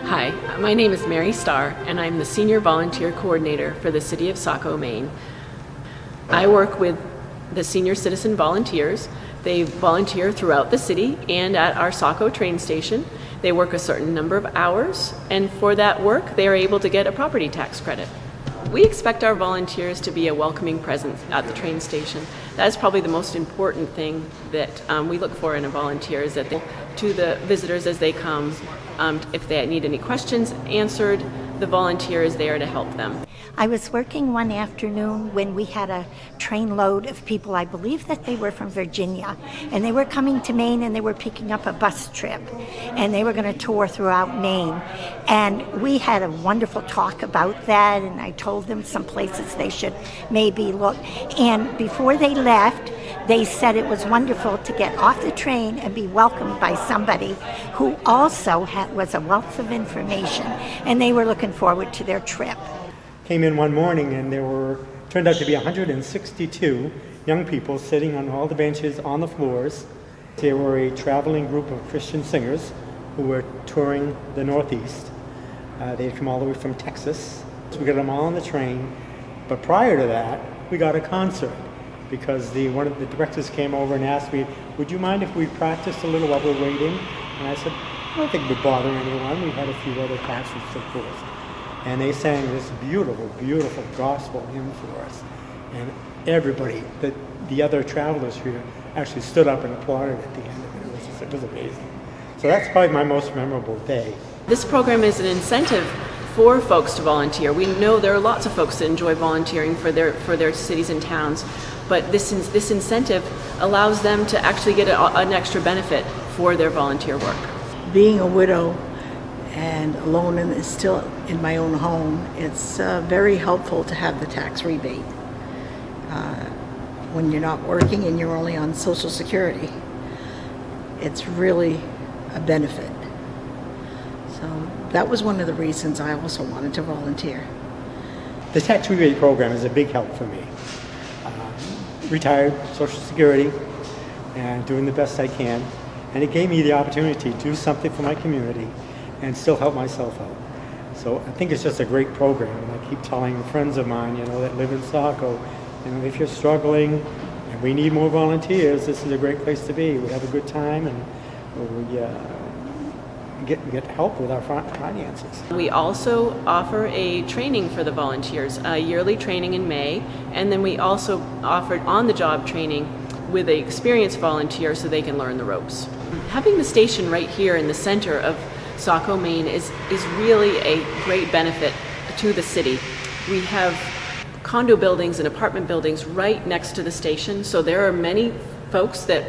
Hi, my name is Starr, and I'm the Senior Volunteer Coordinator for the City of Saco, Maine. I work with the senior citizen volunteers. They volunteer throughout the city and at our Saco train station. They work a certain number of hours, and for that work, they are able to get a property tax credit. We expect our volunteers to be a welcoming presence at the train station. That's probably the most important thing that we look for in a volunteer, is that to the visitors as they come, if they need any questions answered, the volunteer is there to help them. I was working one afternoon when we had a train load of people. I believe that they were from Virginia, and they were coming to Maine, and they were picking up a bus trip, and they were going to tour throughout Maine. And we had a wonderful talk about that, and I told them some places they should maybe look. And before they left, they said it was wonderful to get off the train and be welcomed by somebody who also was a wealth of information, and they were looking forward to their trip. Came in one morning and turned out to be 162 young people sitting on all the benches on the floors. They were a traveling group of Christian singers who were touring the Northeast. They had come all the way from Texas. So we got them all on the train. But prior to that, we got a concert, because one of the directors came over and asked me, would you mind if we practiced a little while we're waiting? And I said, I don't think it would bother anyone. We had a few other pastors, of course. And they sang this beautiful, beautiful gospel hymn for us. And everybody, the other travelers here, actually stood up and applauded at the end of it. It was amazing. So that's probably my most memorable day. This program is an incentive for folks to volunteer. We know there are lots of folks that enjoy volunteering for their cities and towns, but this incentive allows them to actually get an extra benefit for their volunteer work. Being a widow and alone and still in my own home, it's very helpful to have the tax rebate. When you're not working and you're only on Social Security, it's really a benefit. So that was one of the reasons I also wanted to volunteer. The tax rebate program is a big help for me. Retired Social Security and doing the best I can, and it gave me the opportunity to do something for my community and still help myself out. So I think it's just a great program, and I keep telling friends of mine, that live in Saco, if you're struggling and we need more volunteers, this is a great place to be. We have a good time, and we get help with our finances. We also offer a training for the volunteers, a yearly training in May, and then we also offer on-the-job training with an experienced volunteer so they can learn the ropes. Having the station right here in the center of Saco, Maine is really a great benefit to the city. We have condo buildings and apartment buildings right next to the station, so there are many folks that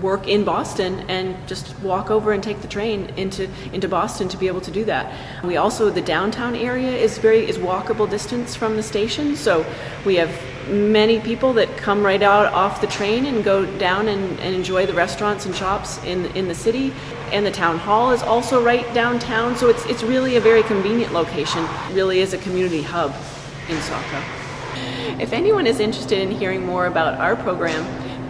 work in Boston and just walk over and take the train into Boston to be able to do that. We also, the downtown area is walkable distance from the station, so we have many people that come right out off the train and go down and enjoy the restaurants and shops in the city. And the town hall is also right downtown, so it's really a very convenient location. It really is a community hub in Saco. If anyone is interested in hearing more about our program,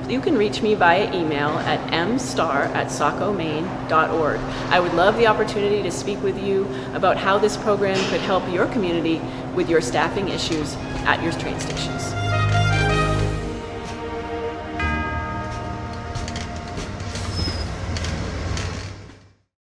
you can reach me via email at mstarr@sacomaine.org. I would love the opportunity to speak with you about how this program could help your community with your staffing issues at your train stations.